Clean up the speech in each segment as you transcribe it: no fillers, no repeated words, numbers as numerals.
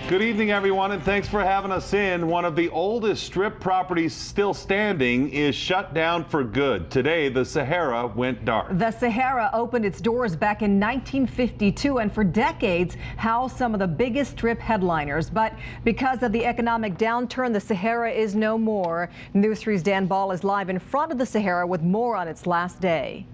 Good evening, everyone, and thanks for having us in. One of the oldest strip properties still standing is shut down for good. Today, the Sahara went dark. The Sahara opened its doors back in 1952 and for decades housed some of the biggest strip headliners. But because of the economic downturn, the Sahara is no more. News 3's Dan Ball is live in front of the Sahara with more on its last day.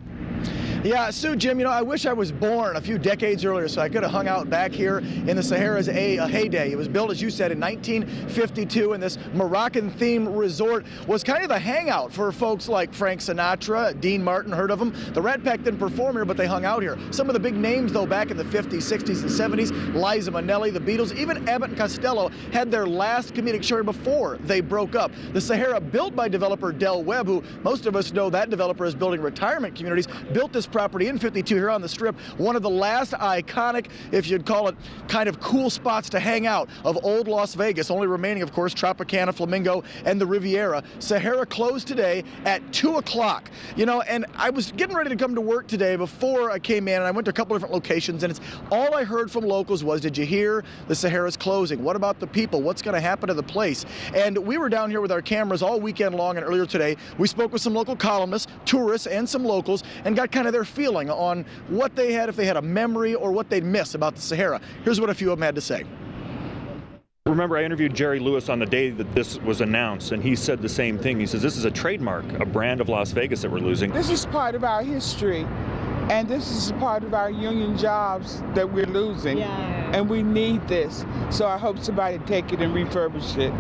Yeah, Sue, Jim, I wish I was born a few decades earlier so I could have hung out back here in the Sahara's a heyday. It was built, as you said, in 1952, and this Moroccan-themed resort was kind of the hangout for folks like Frank Sinatra, Dean Martin, heard of them. The Rat Pack didn't perform here, but they hung out here. Some of the big names, though, back in the 50s, 60s, and 70s, Liza Minnelli, the Beatles, even Abbott and Costello had their last comedic show before they broke up. The Sahara, built by developer Del Webb, who most of us know that developer is building retirement communities, built this property in 52 here on the Strip, one of the last iconic, if you'd call it, kind of cool spots to hang out of old Las Vegas, only remaining, of course, Tropicana, Flamingo, and the Riviera. Sahara closed today at 2 o'clock. And I was getting ready to come to work today before I came in, and I went to a couple different locations, and it's all I heard from locals was, did you hear the Sahara's closing? What about the people? What's going to happen to the place? And we were down here with our cameras all weekend long, and earlier today, we spoke with some local columnists, tourists, and some locals, and got kind of their feeling on what they had, if they had a memory or what they'd miss about the Sahara. Here's what a few of them had to say. Remember, I interviewed Jerry Lewis on the day that this was announced, and he said the same thing. He says, this is a trademark, a brand of Las Vegas that we're losing. This is part of our history, and this is part of our union jobs that we're losing. Yeah. And we need this. So I hope somebody take it and refurbish it.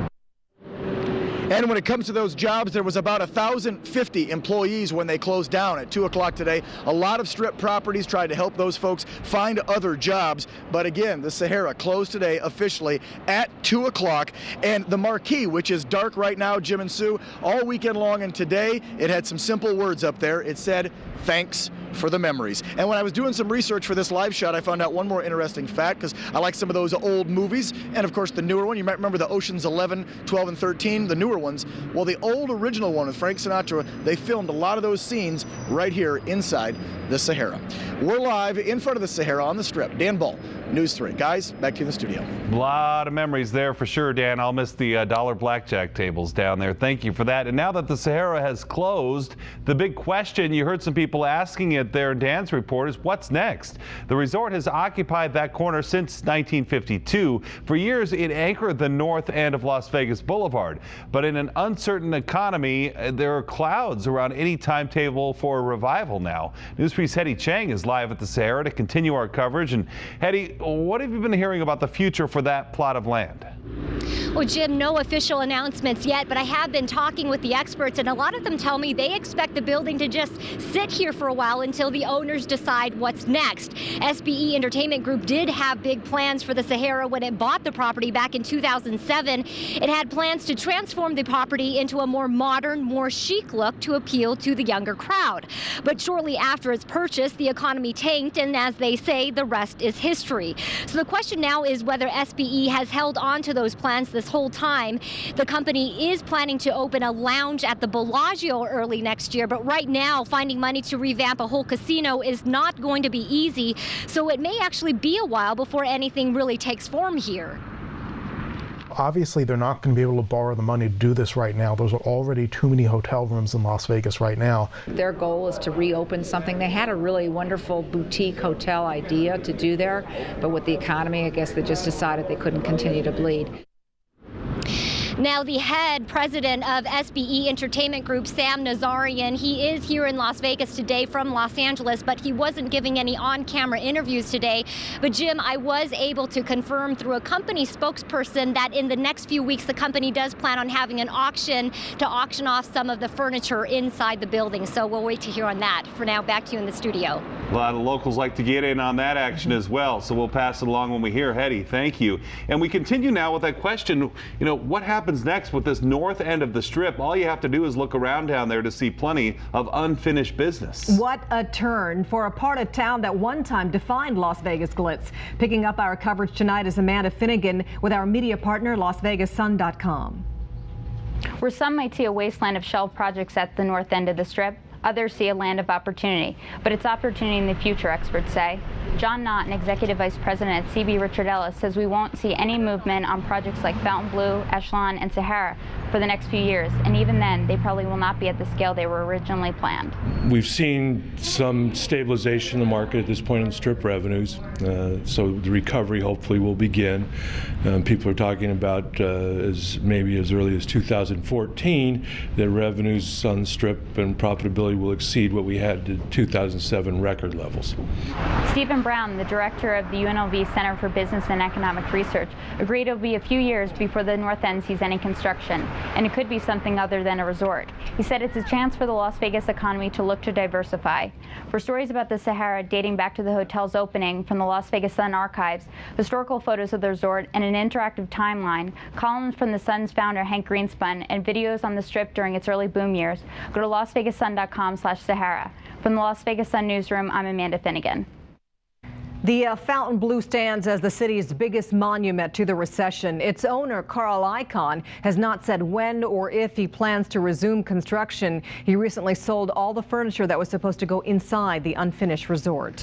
And when it comes to those jobs, there was about 1,050 employees when they closed down at 2 o'clock today. A lot of strip properties tried to help those folks find other jobs. But again, the Sahara closed today officially at 2 o'clock. And the marquee, which is dark right now, Jim and Sue, all weekend long, and today it had some simple words up there. It said, "Thanks for the memories." And when I was doing some research for this live shot, I found out one more interesting fact, because I like some of those old movies, and of course the newer one. You might remember the Ocean's 11, 12, and 13, the newer ones. Well, the old original one with Frank Sinatra, they filmed a lot of those scenes right here inside the Sahara. We're live in front of the Sahara on the Strip. Dan Ball, News 3. Guys, back to you in the studio. A lot of memories there for sure, Dan. I'll miss the dollar blackjack tables down there. Thank you for that. And now that the Sahara has closed, the big question, you heard some people asking it there in Dan's report, is what's next? The resort has occupied that corner since 1952. For years, it anchored the north end of Las Vegas Boulevard. But in an uncertain economy, there are clouds around any timetable for a revival now. News 3's Hetty Chang is live at the Sahara to continue our coverage. And Hetty, what have you been hearing about the future for that plot of land? Well, Jim, no official announcements yet, but I have been talking with the experts, and a lot of them tell me they expect the building to just sit here for a while until the owners decide what's next. SBE Entertainment Group did have big plans for the Sahara when it bought the property back in 2007. It had plans to transform the property into a more modern, more chic look to appeal to the younger crowd. But shortly after its purchase, the economy tanked, and as they say, the rest is history. So the question now is whether SBE has held on to those plans this whole time. The company is planning to open a lounge at the Bellagio early next year, but right now finding money to revamp a whole casino is not going to be easy, so it may actually be a while before anything really takes form here. Obviously, they're not going to be able to borrow the money to do this right now. There's already too many hotel rooms in Las Vegas right now. Their goal is to reopen something. They had a really wonderful boutique hotel idea to do there, but with the economy, I guess they just decided they couldn't continue to bleed. Now, the head president of SBE Entertainment Group, Sam Nazarian, he is here in Las Vegas today from Los Angeles, but he wasn't giving any on-camera interviews today. But Jim, I was able to confirm through a company spokesperson that in the next few weeks, the company does plan on having an auction to auction off some of the furniture inside the building. So we'll wait to hear on that. For now, back to you in the studio. A lot of locals like to get in on that action as well, so we'll pass it along when we hear. Hetty, thank you. And we continue now with that question, what happens next with this north end of the Strip? All you have to do is look around down there to see plenty of unfinished business. What a turn for a part of town that one time defined Las Vegas glitz. Picking up our coverage tonight is Amanda Finnegan with our media partner, LasVegasSun.com. Where some might see a wasteland of shelf projects at the north end of the Strip, Others see a land of opportunity, but it's opportunity in the future, experts say. John Knott, an executive vice president at CB Richard Ellis, says we won't see any movement on projects like Fontainebleau, Echelon, and Sahara for the next few years, and even then, they probably will not be at the scale they were originally planned. We've seen some stabilization in the market at this point in Strip revenues, so the recovery hopefully will begin. People are talking about maybe as early as 2014 that revenues on Strip and profitability will exceed what we had in 2007 record levels. Stephen Brown, the director of the UNLV Center for Business and Economic Research, agreed it will be a few years before the North End sees any construction, and it could be something other than a resort. He said it's a chance for the Las Vegas economy to look to diversify. For stories about the Sahara dating back to the hotel's opening from the Las Vegas Sun archives, historical photos of the resort, and an interactive timeline, columns from the Sun's founder Hank Greenspun, and videos on the Strip during its early boom years, go to lasvegassun.com/Sahara. From the Las Vegas Sun newsroom, I'm Amanda Finnegan. The Fontainebleau stands as the city's biggest monument to the recession. Its owner, Carl Icahn, has not said when or if he plans to resume construction. He recently sold all the furniture that was supposed to go inside the unfinished resort.